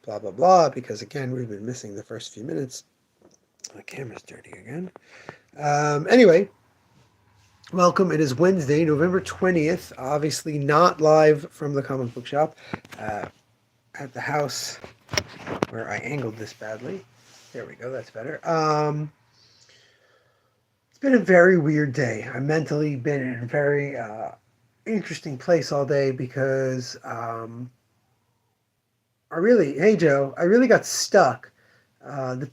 blah, blah, blah, because again, we've been missing the first few minutes. The camera's dirty again. Anyway, welcome. It is Wednesday, November 20th. Obviously, not live from the comic book shop at the house where I angled this badly. There we go, that's better. It's been a very weird day. I've mentally been in a very interesting place all day because hey Joe, I really got stuck. The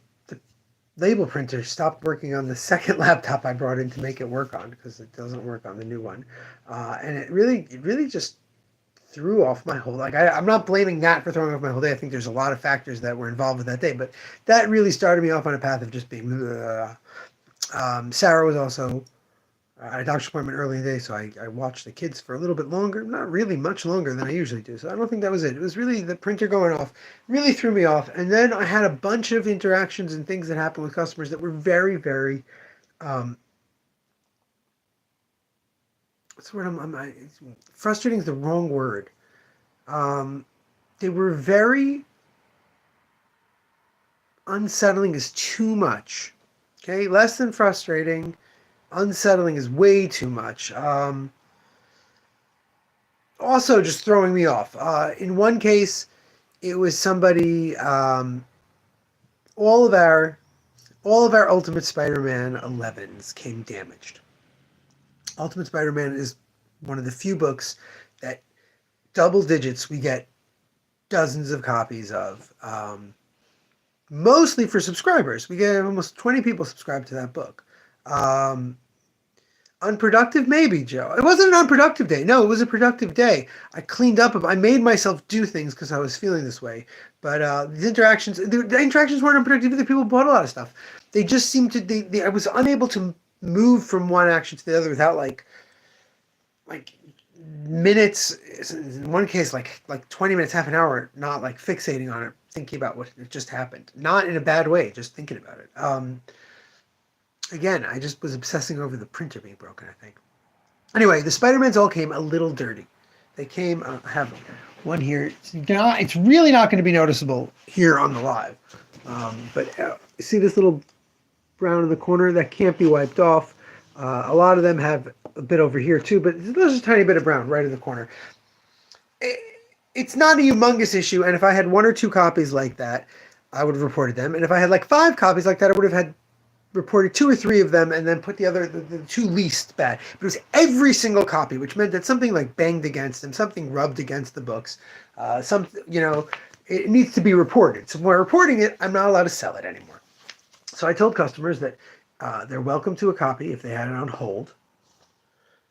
label printer stopped working on the second laptop I brought in to make it work on because it doesn't work on the new one, and it really just threw off my whole. I'm not blaming that for throwing off my whole day. I think there's a lot of factors that were involved with that day, but that really started me off on a path of just being. Sarah was also at a doctor's appointment early in the day, so I watched the kids for a little bit longer, not really much longer than I usually do. So I don't think that was it. It was really the printer going off, really threw me off. And then I had a bunch of interactions and things that happened with customers that were very, very, what's the word? Frustrating is the wrong word. They were very unsettling is too much. Okay, less than frustrating. Unsettling is way too much. Also, just throwing me off. In one case, it was somebody. All of our Ultimate Spider-Man 11s came damaged. Ultimate Spider-Man is one of the few books that double digits we get dozens of copies of. Mostly for subscribers. We get almost 20 people subscribed to that book. Unproductive, maybe, Joe. It wasn't an unproductive day. No, it was a productive day. I cleaned up. I made myself do things because I was feeling this way. But the interactions weren't unproductive either. People bought a lot of stuff. They just seemed to. I was unable to move from one action to the other without like minutes. In one case, like 20 minutes, half an hour, not like fixating on it, thinking about what just happened. Not in a bad way, just thinking about it. Again, I just was obsessing over the printer being broken, I think. Anyway, the Spider-Mans all came a little dirty. They came, I have one here. It's really not going to be noticeable here on the live. But you see this little brown in the corner? That can't be wiped off. A lot of them have a bit over here too, but there's a tiny bit of brown right in the corner. It's not a humongous issue, and if I had one or two copies like that, I would have reported them. And if I had like 5 copies like that, I would have had reported 2 or 3 of them and then put the 2 least bad. But it was every single copy, which meant that something like banged against them, something rubbed against the books. It needs to be reported. So when we're reporting it, I'm not allowed to sell it anymore. So I told customers that they're welcome to a copy if they had it on hold.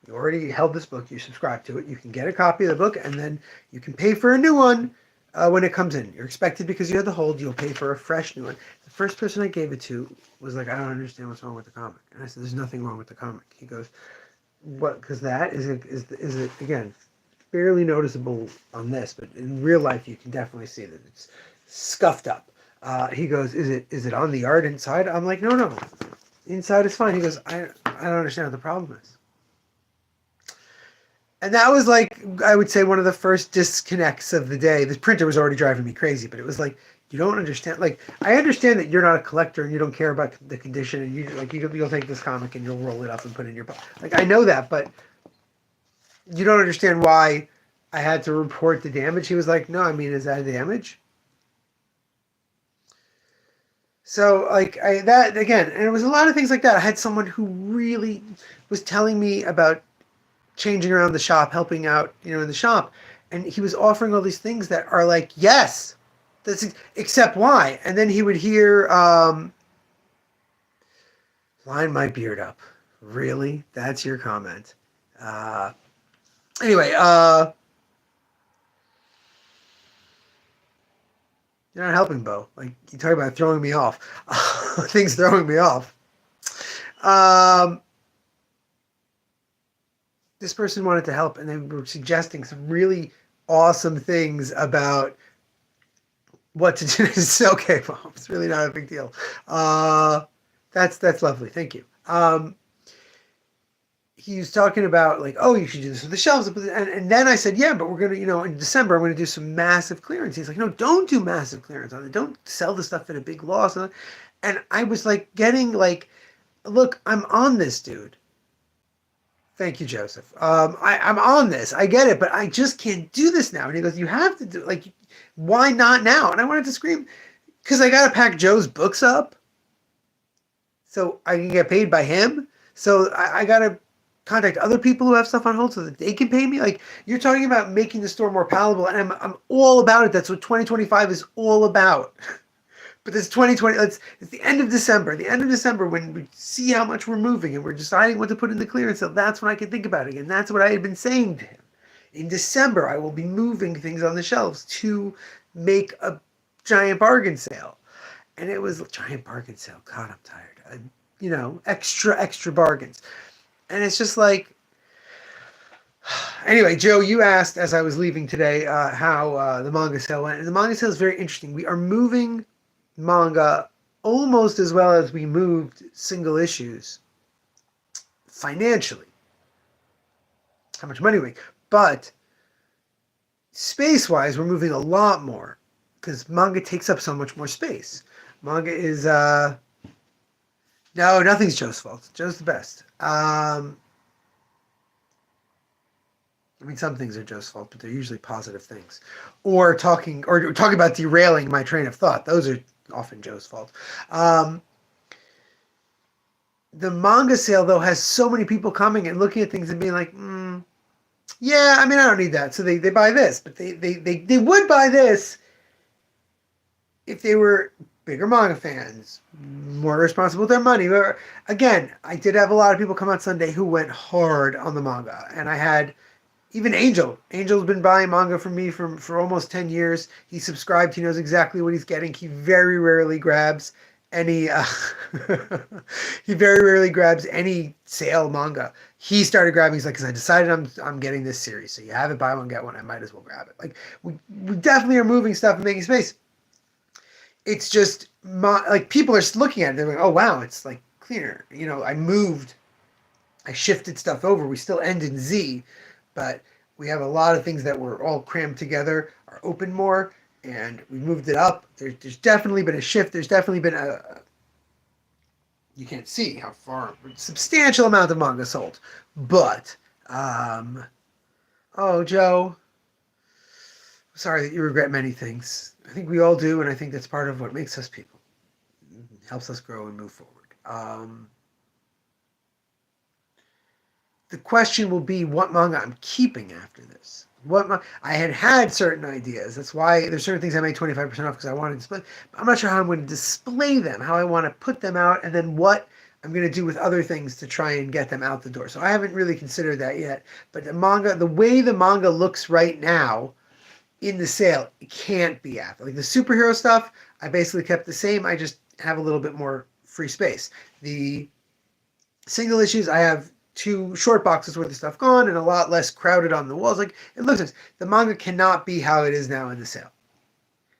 You already held this book, you subscribe to it, you can get a copy of the book, and then you can pay for a new one when it comes in. You're expected, because you had the hold, you'll pay for a fresh new one. The first person I gave it to was like, I don't understand what's wrong with the comic. And I said, there's nothing wrong with the comic. He goes, what? Because that is it, again, barely noticeable on this, but in real life you can definitely see that it's scuffed up. He goes, is it on the art inside? I'm like, no. Inside is fine. He goes, I don't understand what the problem is. And that was like, I would say, one of the first disconnects of the day. The printer was already driving me crazy, but it was like, you don't understand. Like, I understand that you're not a collector and you don't care about the condition, and you'll take this comic and you'll roll it up and put it in your box. Like, I know that, but you don't understand why I had to report the damage. He was like, no, I mean, is that damage? So, that again, and it was a lot of things like that. I had someone who really was telling me about changing around the shop, helping out, in the shop. And he was offering all these things that are like, yes, except why? And then he would hear, line my beard up. Really? That's your comment. Anyway, you're not helping, Bo. Like, you talk about throwing me off. Things throwing me off. This person wanted to help, and they were suggesting some really awesome things about what to do. It's okay, Mom. It's really not a big deal. That's lovely. Thank you. he was talking about like, oh, you should do this with the shelves. And then I said, yeah, but we're going to, in December, I'm going to do some massive clearance. He's like, no, don't do massive clearance on it. Don't sell the stuff at a big loss. And I was like getting like, look, I'm on this, dude. Thank you, Joseph. I'm on this. I get it, but I just can't do this now. And he goes, you have to do, like, why not now? And I wanted to scream, because I got to pack Joe's books up so I can get paid by him. So I got to contact other people who have stuff on hold so that they can pay me. Like, you're talking about making the store more palatable, and I'm all about it. That's what 2025 is all about. But it's 2020. It's the end of December. The end of December, when we see how much we're moving and we're deciding what to put in the clearance sale, that's when I can think about it again. That's what I had been saying to him. In December, I will be moving things on the shelves to make a giant bargain sale. And it was a giant bargain sale. God, I'm tired. Extra bargains. And it's just like, anyway, Joe, you asked as I was leaving today how the manga sale went. And the manga sale is very interesting. We are moving manga almost as well as we moved single issues financially. How much money we make. But space-wise, we're moving a lot more because manga takes up so much more space. Manga is, no, nothing's Joe's fault. Joe's the best. Some things are Joe's fault, but they're usually positive things. Or talking about derailing my train of thought. Those are often Joe's fault. The manga sale, though, has so many people coming and looking at things and being like, yeah, I don't need that. So they buy this. But they would buy this if they were bigger manga fans, more responsible with their money. Again, I did have a lot of people come out Sunday who went hard on the manga. And I had even Angel. Angel's been buying manga from me for almost 10 years. He's subscribed. He knows exactly what he's getting. He very rarely grabs any sale manga. He started grabbing. He's like, because I decided I'm getting this series. So you have it, buy one, get one. I might as well grab it. Like, we definitely are moving stuff and making space. It's just like people are looking at it. They're like, oh wow, it's like cleaner. I shifted stuff over. We still end in Z, but we have a lot of things that were all crammed together, are open more, and we moved it up. There's definitely been a shift. There's definitely been you can't see how far, substantial amount of manga sold. But, oh, Joe, sorry that you regret many things. I think we all do, and I think that's part of what makes us people. It helps us grow and move forward. The question will be what manga I'm keeping after this. I had certain ideas. That's why there's certain things I made 25% off because I wanted to display. I'm not sure how I'm going to display them, how I want to put them out, and then what I'm going to do with other things to try and get them out the door. So I haven't really considered that yet. But the way the manga looks right now in the sale, it can't be after. Like the superhero stuff, I basically kept the same. I just have a little bit more free space. The single issues, I have 2 short boxes worth of stuff gone and a lot less crowded on the walls. Like, it looks nice. The manga cannot be how it is now in the sale.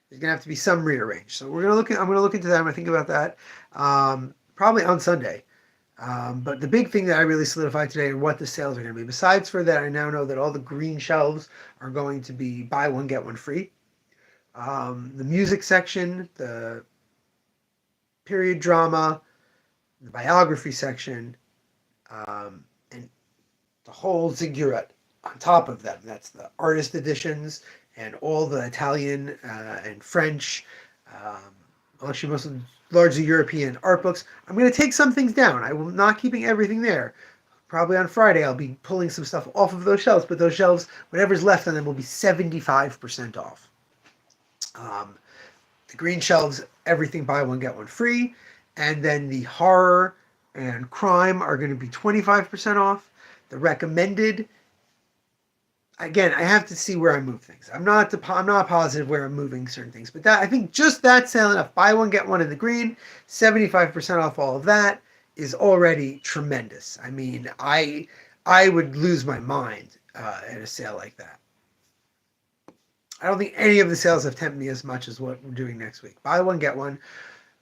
There's gonna have to be some rearrange. So I'm gonna look into that. I'm gonna think about that. Probably on Sunday. But the big thing that I really solidified today are what the sales are gonna be. Besides for that, I now know that all the green shelves are going to be buy one, get one free. The music section, the period drama, the biography section, and the whole ziggurat on top of them. That's the artist editions and all the Italian and French, actually most of the largely European art books. I'm going to take some things down. I will not keeping everything there. Probably on Friday I'll be pulling some stuff off of those shelves, but those shelves, whatever's left on them will be 75% off. The green shelves, everything buy one, get one free. And then the horror and crime are going to be 25% off. The recommended, again, I have to see where I move things. I'm not positive where I'm moving certain things, but I think just that sale enough. Buy one, get one in the green, 75% off all of that is already tremendous. I would lose my mind at a sale like that. I don't think any of the sales have tempted me as much as what we're doing next week. Buy one, get one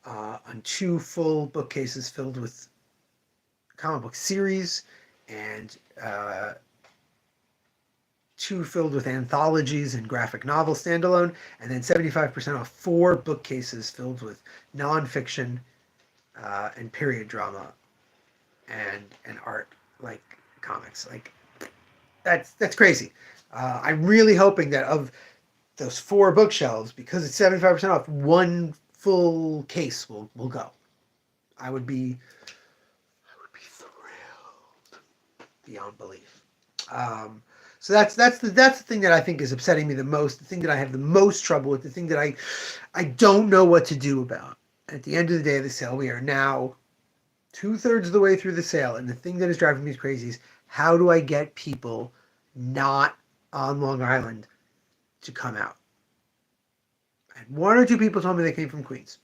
on 2 full bookcases filled with comic book series and 2 filled with anthologies and graphic novel standalone, and then 75% off 4 bookcases filled with nonfiction and period drama and art, like comics. Like that's crazy. I'm really hoping that of those 4 bookshelves, because it's 75% off, 1 full case will go. I would be thrilled beyond belief. So that's the thing that I think is upsetting me the most. The thing that I have the most trouble with. The thing that I don't know what to do about. At the end of the day of the sale, we are now 2/3 of the way through the sale, and the thing that is driving me crazy is how do I get people not on Long Island to come out? And 1 or 2 people told me they came from Queens.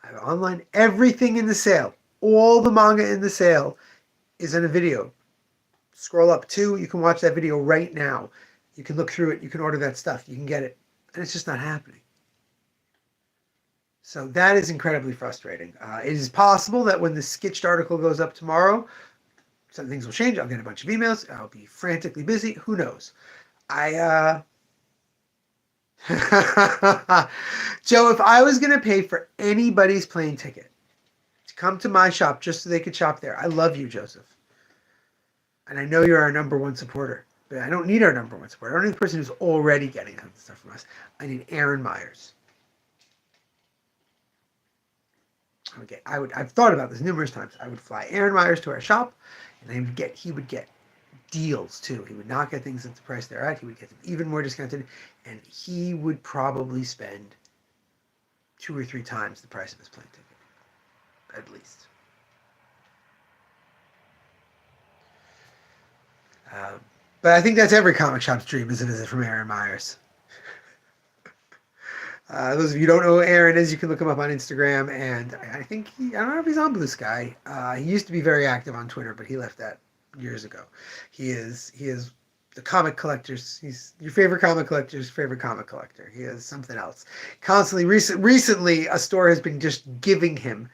I have online everything in the sale. All the manga in the sale is in a video. Scroll up 2, you can watch that video right now. You can look through it, you can order that stuff, you can get it. And it's just not happening. So that is incredibly frustrating. It is possible that when the Skitched article goes up tomorrow, some things will change. I'll get a bunch of emails. I'll be frantically busy. Who knows? Joe, if I was going to pay for anybody's plane ticket to come to my shop just so they could shop there, I love you, Joseph. And I know you're our number 1 supporter, but I don't need our number 1 supporter. I don't need the person who's already getting stuff from us. I need Aaron Myers. Okay, I've thought about this numerous times. I would fly Aaron Myers to our shop, and he would get deals too. He would not get things at the price they're at. He would get them even more discounted, and he would probably spend 2 or 3 times the price of his plane ticket, at least. But I think that's every comic shop's dream, is a visit from Aaron Myers. Those of you who don't know who Aaron is, you can look him up on Instagram, and I think I don't know if he's on Blue Sky. He used to be very active on Twitter, but he left that years ago. He is the comic collector's, he's your favorite comic collector's favorite comic collector. He is something else. Constantly, recently, a store has been just giving him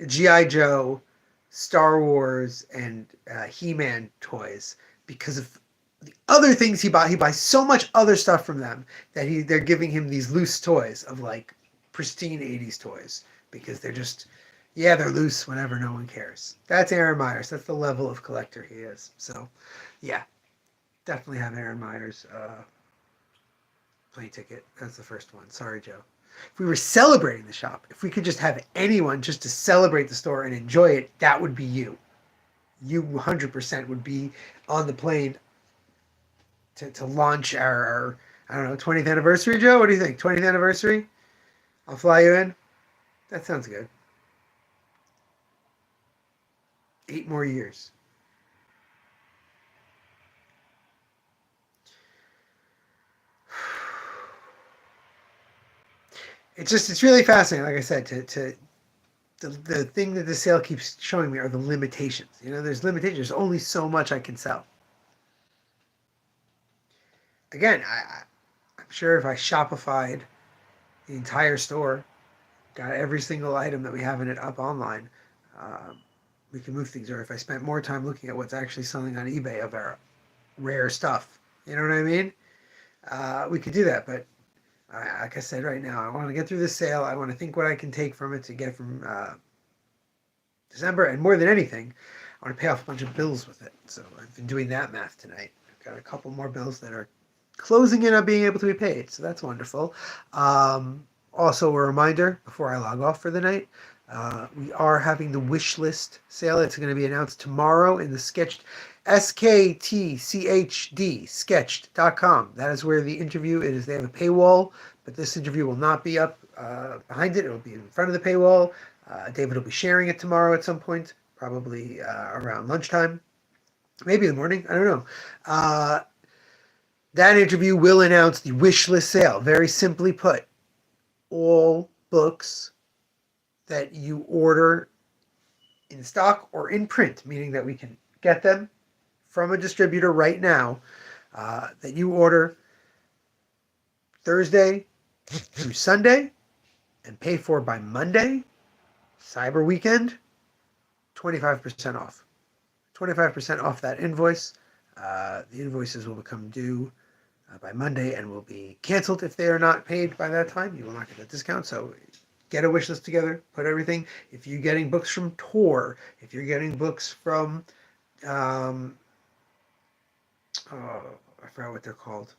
G.I. Joe, Star Wars, and He-Man toys because of the other things he bought. He buys so much other stuff from them that they're giving him these loose toys of like pristine 80s toys because they're just, yeah, they're loose whenever, no one cares. That's Aaron Myers. That's the level of collector he is. So, yeah, definitely have Aaron Myers plane ticket. That's the first one. Sorry, Joe. If we were celebrating the shop, if we could just have anyone just to celebrate the store and enjoy it, that would be you. You 100% would be on the plane to launch our, I don't know, 20th anniversary, Joe? What do you think? 20th anniversary? I'll fly you in? That sounds good. 8 more years. It's really fascinating, like I said, the thing that the sale keeps showing me are the limitations. You know, there's limitations. There's only so much I can sell. Again, I'm sure if I Shopify'd the entire store, got every single item that we have in it up online, we can move things. Or if I spent more time looking at what's actually selling on eBay of our rare stuff, you know what I mean? We could do that. But like I said, right now, I want to get through this sale. I want to think what I can take from it to get from December. And more than anything, I want to pay off a bunch of bills with it. So I've been doing that math tonight. I've got a couple more bills that are closing in on being able to be paid. So that's wonderful. Also, a reminder before I log off for the night, we are having the wish list sale. It's going to be announced tomorrow in the Sketched, SKTCHD, sketched.com. That is where the interview is. They have a paywall, but this interview will not be up behind it. It will be in front of the paywall. David will be sharing it tomorrow at some point, probably around lunchtime, maybe in the morning. I don't know. That interview will announce the wish list sale. Very simply put, all books that you order in stock or in print, meaning that we can get them from a distributor right now, that you order Thursday through Sunday and pay for by Monday, Cyber Weekend, 25% off. 25% off that invoice. The invoices will become due by Monday and will be canceled if they are not paid by that time. You will not get that discount. So get a wish list together, put everything. If you're getting books from Tor, if you're getting books from, oh, I forgot what they're called.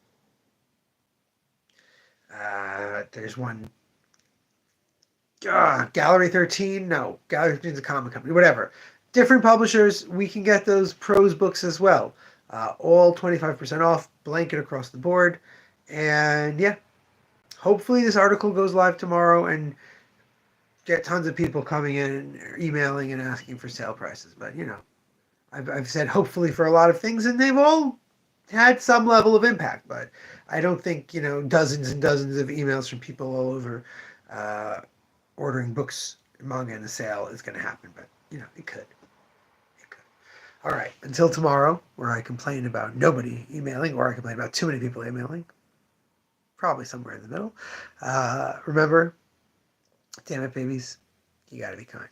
There's one. Gallery 13? No. Gallery 13 is a comic company. Whatever. Different publishers, we can get those prose books as well. All 25% off, blanket across the board. And yeah, hopefully this article goes live tomorrow and get tons of people coming in and emailing and asking for sale prices. But, I've said hopefully for a lot of things, and they've all had some level of impact. But I don't think, dozens and dozens of emails from people all over ordering books, manga in the sale is going to happen. But, it could. All right, until tomorrow, where I complain about nobody emailing, or I complain about too many people emailing. Probably somewhere in the middle. Remember, damn it, babies, you gotta be kind.